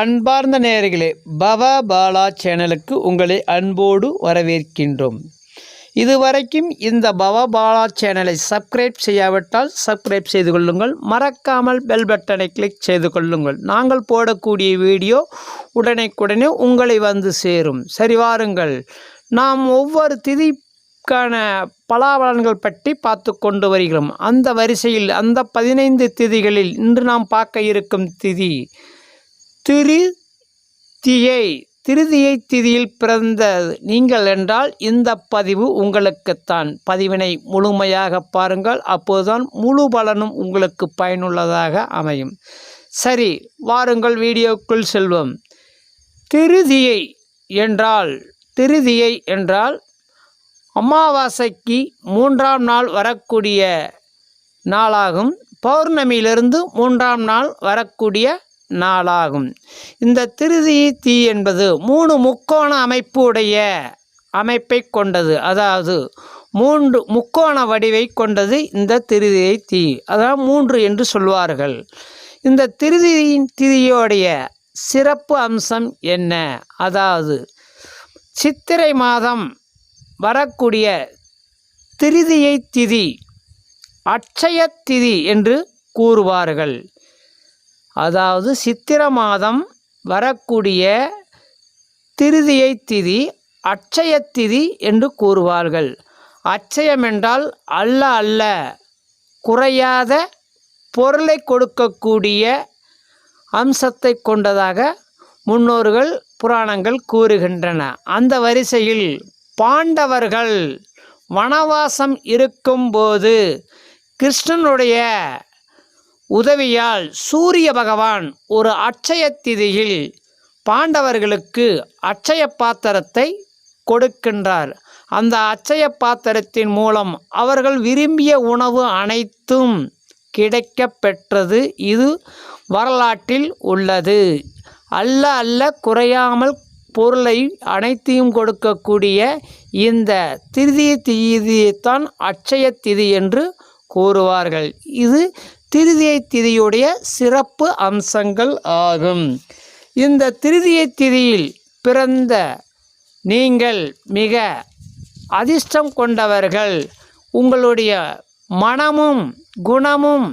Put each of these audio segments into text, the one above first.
அன்பார்ந்த நேயர்களே, பவபாலா சேனலுக்கு உங்களை அன்போடு வரவேற்கின்றோம். இதுவரைக்கும் இந்த பவபாலா சேனலை சப்ஸ்கிரைப் செய்யாவிட்டால் சப்ஸ்கிரைப் செய்து கொள்ளுங்கள். மறக்காமல் பெல் பட்டனை கிளிக் செய்து கொள்ளுங்கள். நாங்கள் போடக்கூடிய வீடியோ உடனே உங்களை வந்து சேரும். சரி, வாருங்கள், நாம் ஒவ்வொரு திதிக்கான பலாபலன்கள் பற்றி பார்த்து கொண்டு வருகிறோம். அந்த வரிசையில் அந்த 15 திதிகளில் இன்று நாம் பார்க்க இருக்கும் திதி திருதியை திதியில் பிறந்த நீங்கள் என்றால் இந்த பதிவு உங்களுக்குத்தான். பதிவினை முழுமையாக பாருங்கள், அப்போதுதான் முழு பலனும் உங்களுக்கு பயனுள்ளதாக அமையும். சரி, வாருங்கள், வீடியோக்குள் செல்வோம். திருதியை என்றால் அமாவாசைக்கு 3ஆம் நாள் வரக்கூடிய நாளாகும். பௌர்ணமியிலிருந்து 3ஆம் நாள் வரக்கூடிய நாளாகும். இந்த திருதியை தீ என்பது 3 முக்கோண அமைப்பை கொண்டது. அதாவது 3 முக்கோண வடிவை கொண்டது இந்த திருதியை தீ. அதாவது 3 என்று சொல்வார்கள். இந்த திருதியின் திதியோடைய சிறப்பு அம்சம் என்ன? அதாவது சித்திரை மாதம் வரக்கூடிய திருதியை திதி அட்சய திதி என்று கூறுவார்கள். அதாவது சித்திர மாதம் வரக்கூடிய திருதியை திதி அட்சய திதி என்று கூறுவார்கள். அட்சயம் என்றால் அல்ல குறையாத பொருளை கொடுக்கக்கூடிய அம்சத்தை கொண்டதாக முன்னோர்கள் புராணங்கள் கூறுகின்றன. அந்த வரிசையில் பாண்டவர்கள் வனவாசம் இருக்கும்போது கிருஷ்ணனுடைய உதவியால் சூரிய பகவான் ஒரு அட்சய திதியில் பாண்டவர்களுக்கு அட்சய பாத்திரத்தை கொடுக்கின்றார். அந்த அட்சய பாத்திரத்தின் மூலம் அவர்கள் விரும்பிய உணவு அனைத்தும் கிடைக்க பெற்றது. இது வரலாற்றில் உள்ளது. அல்ல குறையாமல் பொருளை அனைத்தையும் கொடுக்கக்கூடிய இந்த திருதியை திதியைத்தான் அட்சய திதி என்று கூறுவார்கள். இது திருதியை திதியுடைய சிறப்பு அம்சங்கள் ஆகும். இந்த திருதியை திதியில் பிறந்த நீங்கள் மிக அதிர்ஷ்டம் கொண்டவர்கள். உங்களுடைய மனமும் குணமும்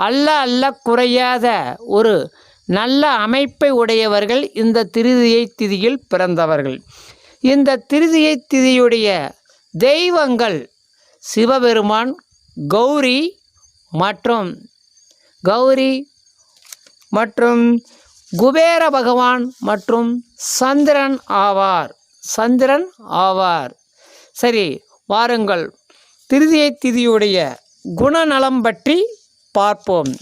அல்ல குறையாத ஒரு நல்ல அமைப்பை உடையவர்கள் இந்த திருதியை திதியில் பிறந்தவர்கள். இந்த திருதியை திதியுடைய தெய்வங்கள் சிவபெருமான், கௌரி மற்றும் குபேர பகவான் மற்றும் சந்திரன் ஆவார். சரி, வாருங்கள், திருதியை திதியுடைய குணநலம் பற்றி பார்ப்போம்.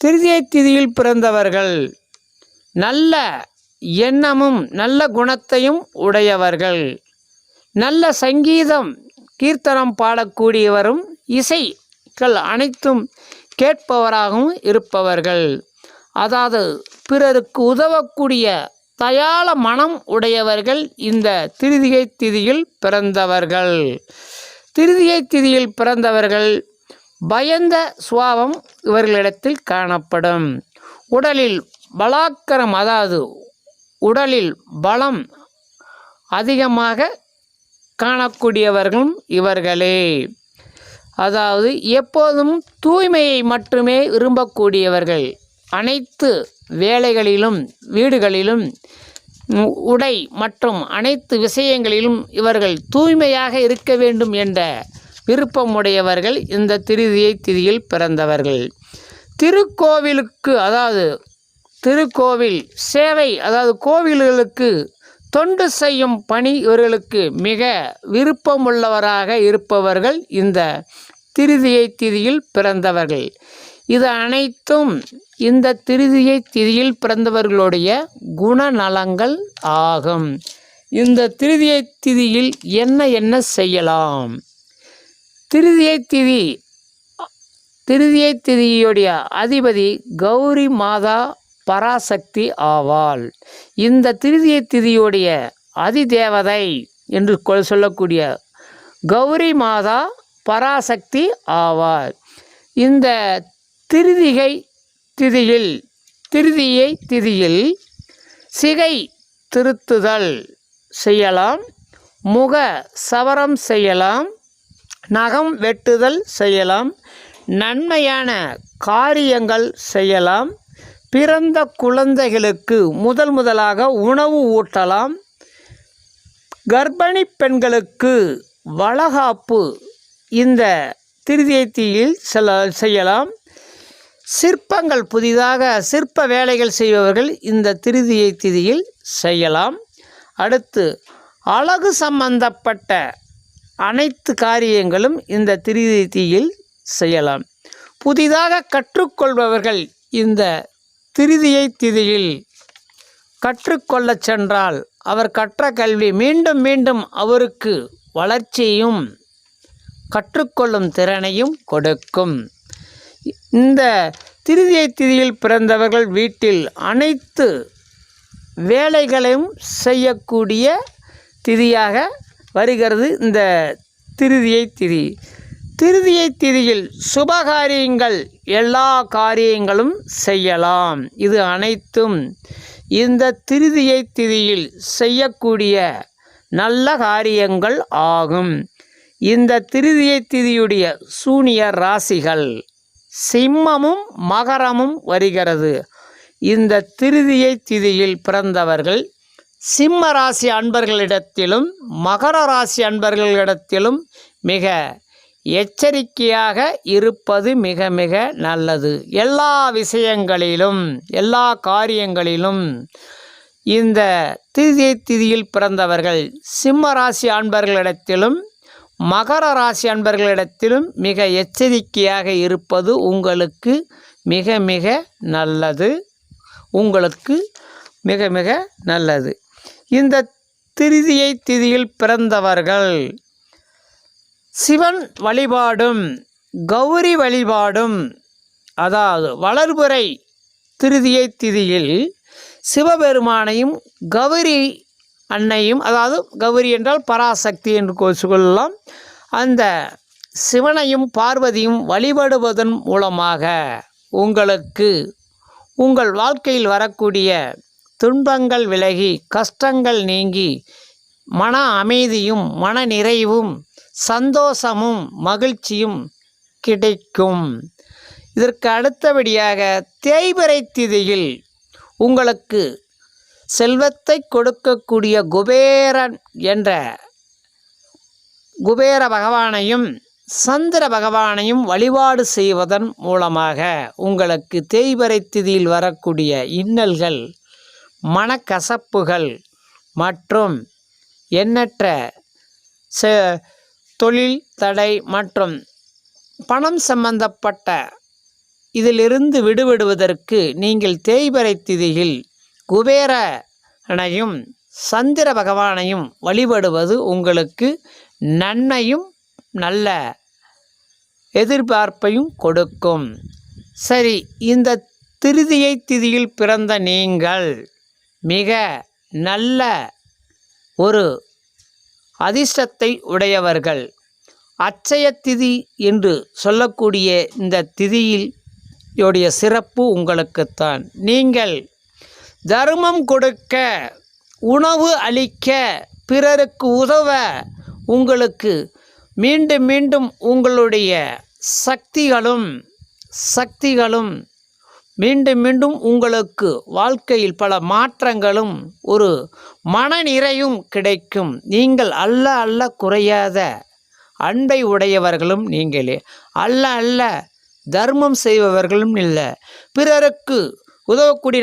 திருதியை திதியில் பிறந்தவர்கள் நல்ல எண்ணமும் நல்ல குணத்தையும் உடையவர்கள். நல்ல சங்கீதம் கீர்த்தனம் பாடக்கூடியவரும் இசைகள் அனைத்தும் கேட்பவராகவும் இருப்பவர்கள். அதாவது பிறருக்கு உதவக்கூடிய தயாள மனம் உடையவர்கள் இந்த திருதியை திதியில் பிறந்தவர்கள். திருதியை திதியில் பிறந்தவர்கள் பயந்த சுபாவம் இவர்களிடத்தில் காணப்படும். உடலில் பலாக்கரம், அதாவது உடலில் பலம் அதிகமாக காணக்கூடியவர்களும் இவர்களே. அதாவது எப்போதும் தூய்மையை மட்டுமே விரும்பக்கூடியவர்கள். அனைத்து வேலைகளிலும் வீடுகளிலும் உடை மற்றும் அனைத்து விஷயங்களிலும் இவர்கள் தூய்மையாக இருக்க வேண்டும் என்ற விருப்பமுடையவர்கள் இந்த திருதியை திதியில் பிறந்தவர்கள். திருக்கோவிலுக்கு, அதாவது திருக்கோவில் சேவை, அதாவது கோவில்களுக்கு தொண்டு செய்யும் பணி இவர்களுக்கு மிக விருப்பமுள்ளவராக இருப்பவர்கள் இந்த திருதியை திதியில் பிறந்தவர்கள். இது அனைத்தும் இந்த திருதியை திதியில் பிறந்தவர்களுடைய குணநலங்கள் ஆகும். இந்த திருதியை திதியில் என்ன செய்யலாம்? திருதியை திதியுடைய அதிபதி கௌரி மாதா பராசக்தி ஆவாள். இந்த திருதியை திதியுடைய அதிதேவதை என்று சொல்லக்கூடிய கௌரி மாதா பராசக்தி ஆவார். இந்த திருதிகை திதியில் திருதியை திதியில் சிகை திருத்துதல் செய்யலாம், முக சவரம் செய்யலாம், நகம் வெட்டுதல் செய்யலாம், நன்மையான காரியங்கள் செய்யலாம், பிறந்த குழந்தைகளுக்கு முதலாக உணவு ஊட்டலாம், கர்ப்பிணி பெண்களுக்கு வளகாப்பு இந்த திருதியை திதியில் செய்யலாம். சிற்பங்கள் புதிதாக சிற்ப வேலைகள் செய்பவர்கள் இந்த திருதியை திதியில் செய்யலாம். அடுத்து அழகு சம்பந்தப்பட்ட அனைத்து காரியங்களும் இந்த திருதியை திதியில் செய்யலாம். புதிதாக கற்றுக்கொள்பவர்கள் இந்த திருதியை திதியில் கற்றுக்கொள்ள சென்றால் அவர் கற்ற கல்வி மீண்டும் மீண்டும் அவருக்கு வளர்ச்சியையும் கற்றுக்கொள்ளும் திறனையும் கொடுக்கும். இந்த திருதியை திதியில் பிறந்தவர்கள் வீட்டில் அனைத்து வேலைகளையும் செய்யக்கூடிய திதியாக வருகிறது இந்த திருதியை திதி. திருதியை திதியில் சுபகாரியங்கள் எல்லா காரியங்களும் செய்யலாம். இது அனைத்தும் இந்த திருதியை திதியில் செய்யக்கூடிய நல்ல காரியங்கள் ஆகும். இந்த திருதியை திதியுடைய சூனிய ராசிகள் சிம்மமும் மகரமும் வருகிறது. இந்த திருதியை திதியில் பிறந்தவர்கள் சிம்ம ராசி அன்பர்களிடத்திலும் மகர ராசி அன்பர்களிடத்திலும் மிக எச்சரிக்கையாக இருப்பது மிக மிக நல்லது. எல்லா விஷயங்களிலும் எல்லா காரியங்களிலும் இந்த திருதியை திதியில் பிறந்தவர்கள் சிம்ம ராசி அன்பர்களிடத்திலும் மகர ராசி அன்பர்களிடத்திலும் மிக எச்சரிக்கையாக இருப்பது உங்களுக்கு மிக மிக நல்லது. உங்களுக்கு மிக மிக நல்லது. இந்த திருதியை திதியில் பிறந்தவர்கள் சிவன் வழிபாடும் கௌரி வழிபாடும், அதாவது வளர்புறை திருதியை திதியில் சிவபெருமானையும் கௌரி அன்னையும், அதாவது கௌரி என்றால் பராசக்தி என்று சொல்லலாம், அந்த சிவனையும் பார்வதியும் வழிபடுவதன் மூலமாக உங்களுக்கு உங்கள் வாழ்க்கையில் வரக்கூடிய துன்பங்கள் விலகி கஷ்டங்கள் நீங்கி மன அமைதியும் மன நிறைவும் சந்தோஷமும் மகிழ்ச்சியும் கிடைக்கும். இதற்கு அடுத்தபடியாக தேய்பிறை திதியில் உங்களுக்கு செல்வத்தை கொடுக்கக்கூடிய குபேரன் என்ற குபேர பகவானையும் சந்திர பகவானையும் வழிபாடு செய்வதன் மூலமாக உங்களுக்கு தேய்பிறை திதியில் வரக்கூடிய இன்னல்கள், மனக்கசப்புகள் மற்றும் எண்ணற்ற தொழில் தடை மற்றும் பணம் சம்பந்தப்பட்ட இதிலிருந்து விடுபடுவதற்கு நீங்கள் தேய்பிறை திதியில் குபேரனையும் சந்திர பகவானையும் வழிபடுவது உங்களுக்கு நன்மையும் நல்ல எதிர்பார்ப்பையும் கொடுக்கும். சரி, இந்த திருதியை திதியில் பிறந்த நீங்கள் மிக நல்ல ஒரு அதிர்ஷ்டத்தை உடையவர்கள். அட்சய திதி என்று சொல்லக்கூடிய இந்த திதியில் சிறப்பு உங்களுக்குத்தான். நீங்கள் தர்மம் கொடுக்க, உணவு அளிக்க, பிறருக்கு உதவ உங்களுக்கு மீண்டும் மீண்டும் உங்களுடைய சக்திகளும் மீண்டும் மீண்டும் உங்களுக்கு வாழ்க்கையில் பல மாற்றங்களும் ஒரு மனநிறையும் கிடைக்கும். நீங்கள் அல்ல குறையாத அன்பை உடையவர்களும் நீங்களே. அல்ல தர்மம் செய்பவர்களும் இல்லை. பிறருக்கு உதவக்கூடிய